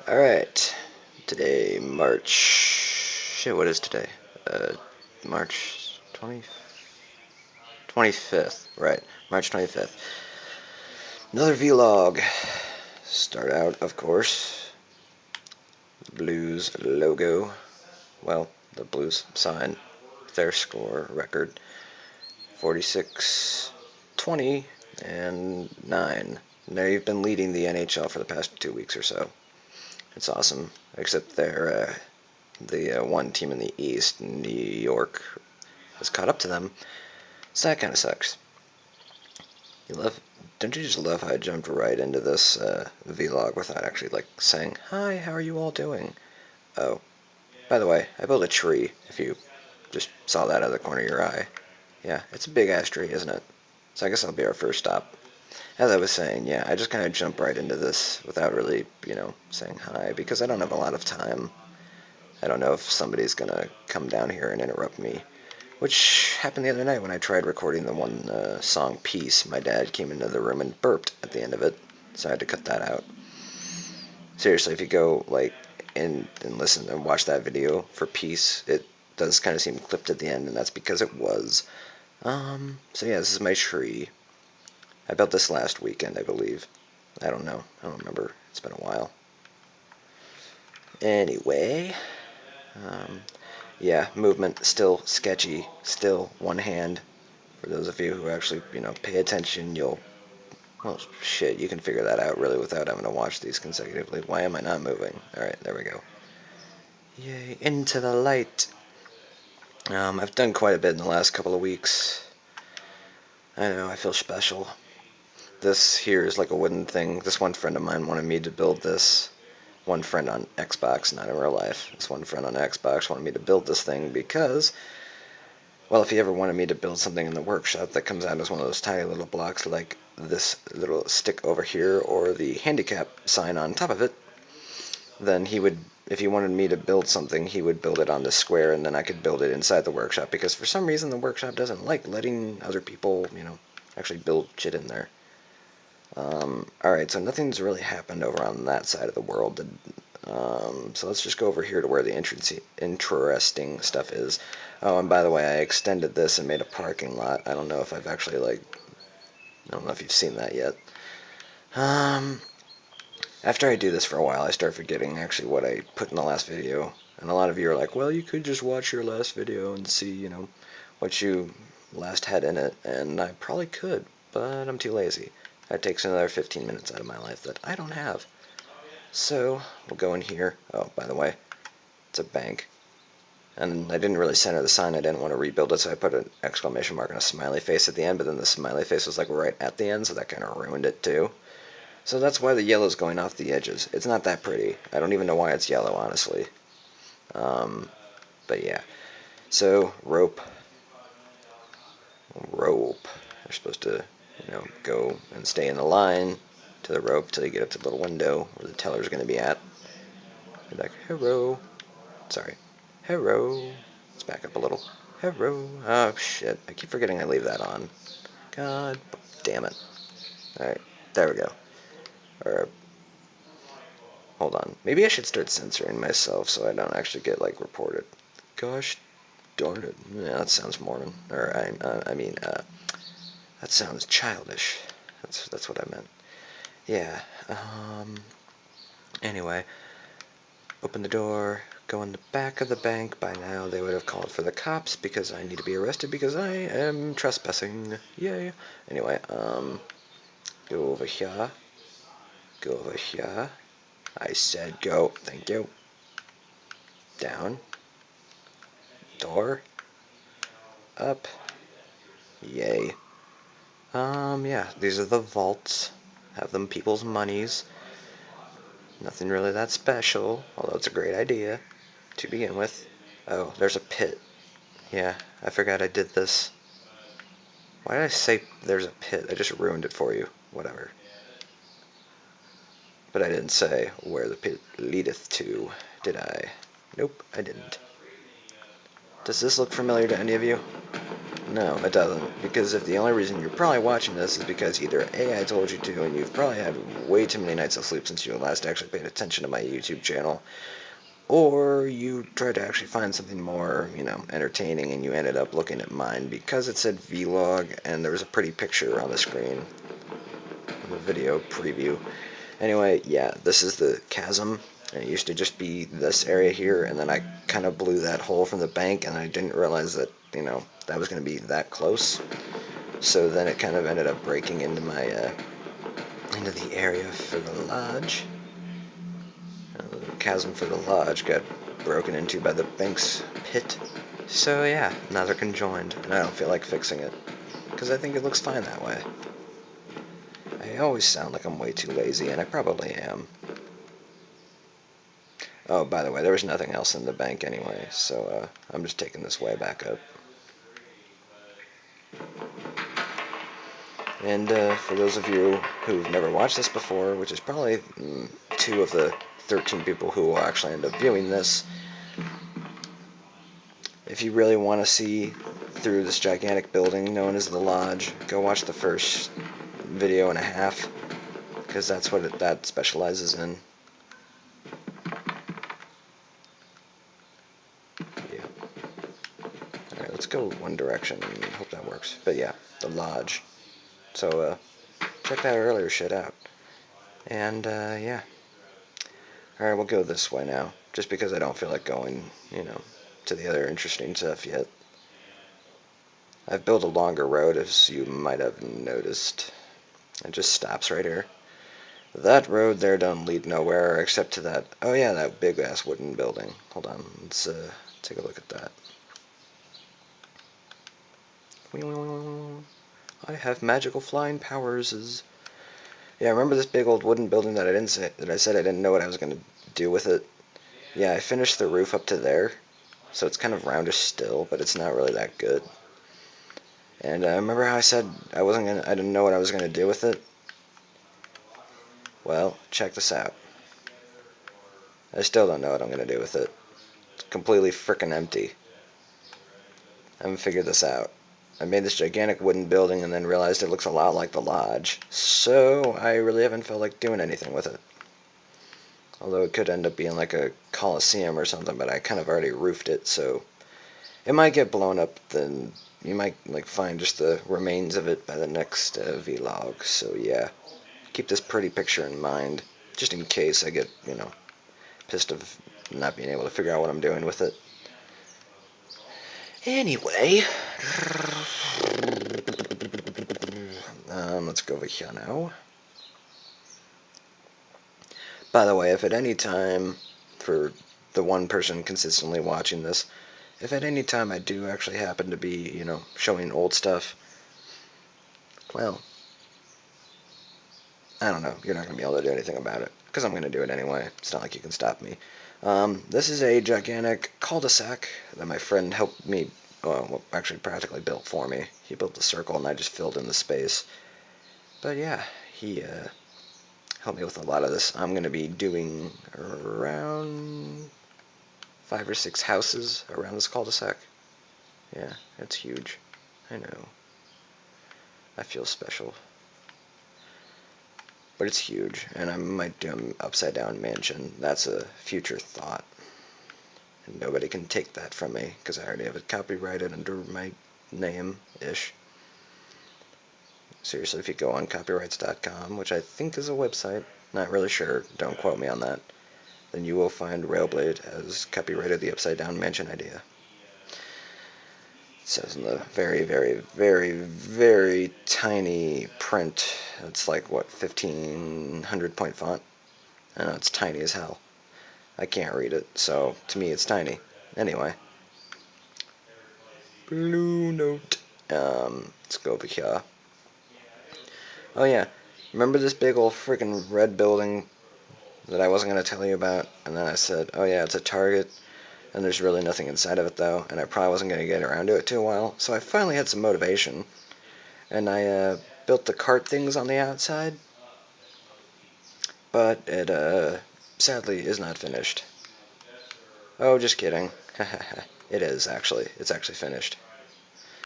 Alright, today, March... Shit, what is today? March 25th, right, March 25th. Another vlog. Start out, of course, the Blues logo. Well, the Blues sign. Their score record. 46, 20, and 9. They've been leading the NHL for the past 2 weeks or so. It's awesome, except they're the one team in the East, New York, has caught up to them. So that kind of sucks. Don't you just love how I jumped right into this vlog without actually saying, "Hi, how are you all doing?" Oh, by the way, I built a tree. If you just saw that out of the corner of your eye, yeah, it's a big ass tree, isn't it? So I guess that'll be our first stop. As I was saying, yeah, I just kind of jumped right into this without really, saying hi because I don't have a lot of time. I don't know if somebody's gonna come down here and interrupt me. Which happened the other night when I tried recording the one song Peace. My dad came into the room and burped at the end of it, so I had to cut that out. Seriously, if you go and listen and watch that video for Peace, it does kind of seem clipped at the end, and that's because it was. So yeah, this is my tree. I built this last weekend, I believe. I don't know. I don't remember. It's been a while. Anyway, yeah, movement still sketchy. Still one hand. For those of you who actually, pay attention, well, shit, you can figure that out really without having to watch these consecutively. Why am I not moving? Alright, there we go. Yay, into the light. I've done quite a bit in the last couple of weeks. I know, I feel special. This here is like a wooden thing. This one friend of mine wanted me to build this. One friend on Xbox, not in real life. This one friend on Xbox wanted me to build this thing because, well, if he ever wanted me to build something in the workshop that comes out as one of those tiny little blocks like this little stick over here or the handicap sign on top of it, then he would, if he wanted me to build something, he would build it on this square and then I could build it inside the workshop because for some reason the workshop doesn't like letting other people, actually build shit in there. Alright, so nothing's really happened over on that side of the world. So let's just go over here to where the interesting stuff is. Oh, and by the way, I extended this and made a parking lot. I don't know if I've actually, I don't know if you've seen that yet. After I do this for a while, I start forgetting actually what I put in the last video. And a lot of you are like, well, you could just watch your last video and see, what you last had in it. And I probably could, but I'm too lazy. That takes another 15 minutes out of my life that I don't have. So, we'll go in here. Oh, by the way, it's a bank. And I didn't really center the sign. I didn't want to rebuild it, so I put an exclamation mark and a smiley face at the end, but then the smiley face was right at the end, so that kind of ruined it too. So that's why the yellow's going off the edges. It's not that pretty. I don't even know why it's yellow, honestly. But yeah. So, rope. You're supposed to, go and stay in the line to the rope till you get up to the little window where the teller's going to be at. Be like, hello. Sorry. Hello. Let's back up a little. Hello. Oh, shit. I keep forgetting I leave that on. God damn it. Alright. There we go. Or, hold on. Maybe I should start censoring myself so I don't actually get, reported. Gosh darn it. Yeah, that sounds Mormon. Or, that sounds childish. That's what I meant. Yeah. Anyway. Open the door, go in the back of the bank. By now they would have called for the cops because I need to be arrested because I am trespassing. Yay. Anyway, go over here. Go over here. I said go. Thank you. Down. Door. Up. Yay. Yeah, these are the vaults. Have them people's monies. Nothing really that special, although it's a great idea to begin with. Oh, there's a pit. Yeah, I forgot I did this. Why did I say there's a pit? I just ruined it for you. Whatever. But I didn't say where the pit leadeth to, did I? Nope, I didn't. Does this look familiar to any of you? No, it doesn't. Because if the only reason you're probably watching this is because either A, I told you to, and you've probably had way too many nights of sleep since you last actually paid attention to my YouTube channel, or you tried to actually find something more, entertaining, and you ended up looking at mine because it said vlog and there was a pretty picture on the screen, the video preview. Anyway, yeah, this is the chasm. And it used to just be this area here, and then I kind of blew that hole from the bank, and I didn't realize that, that was going to be that close. So then it kind of ended up breaking into into the area for the lodge. The chasm for the lodge got broken into by the bank's pit. So yeah, now they're conjoined, and I don't feel like fixing it, because I think it looks fine that way. I always sound like I'm way too lazy, and I probably am. Oh, by the way, there was nothing else in the bank anyway, so I'm just taking this way back up. And for those of you who've never watched this before, which is probably 2 of the 13 people who will actually end up viewing this, if you really want to see through this gigantic building known as the Lodge, go watch the first video and a half, because that's what that specializes in. Yeah. Alright, let's go one direction and hope that works. But yeah, the Lodge. So, check that earlier shit out. And, yeah. Alright, we'll go this way now, just because I don't feel like going, to the other interesting stuff yet. I've built a longer road, as you might have noticed. It just stops right here. That road there doesn't lead nowhere except to that, oh yeah, that big ass wooden building. Hold on, let's take a look at that. I have magical flying powers. Yeah, remember this big old wooden building that I said I didn't know what I was gonna do with it? Yeah, I finished the roof up to there, so it's kind of roundish still, but it's not really that good. And remember how I said I didn't know what I was gonna do with it? Well, check this out. I still don't know what I'm gonna do with it. It's completely frickin' empty. I haven't figured this out. I made this gigantic wooden building and then realized it looks a lot like the lodge. So I really haven't felt like doing anything with it. Although it could end up being like a coliseum or something, but I kind of already roofed it, so it might get blown up. Then you might find just the remains of it by the next vlog. So yeah, keep this pretty picture in mind, just in case I get pissed of not being able to figure out what I'm doing with it. Anyway, let's go over here now. By the way, if at any time, for the one person consistently watching this, if at any time I do actually happen to be, showing old stuff, well, I don't know, you're not going to be able to do anything about it, because I'm going to do it anyway. It's not like you can stop me. This is a gigantic cul-de-sac that my friend helped me, well, actually practically built for me. He built the circle and I just filled in the space. But yeah, he helped me with a lot of this. I'm going to be doing around 5 or 6 houses around this cul-de-sac. Yeah, it's huge. I know. I feel special. But it's huge, and I might do an upside-down mansion. That's a future thought. And nobody can take that from me, because I already have it copyrighted under my name-ish. Seriously, if you go on copyrights.com, which I think is a website, not really sure, don't quote me on that, then you will find Railblade has copyrighted the upside-down mansion idea. It says in the very, very, very, very tiny print, it's like, what, 1500 point font? I know, it's tiny as hell. I can't read it, so to me it's tiny. Anyway. Blue Note. Let's go over here. Oh yeah, remember this big old freaking red building that I wasn't going to tell you about? And then I said, oh yeah, it's a Target, and there's really nothing inside of it though, and I probably wasn't going to get around to it too well. So I finally had some motivation, and I built the cart things on the outside, but it sadly is not finished. Oh, just kidding. It is actually. It's actually finished.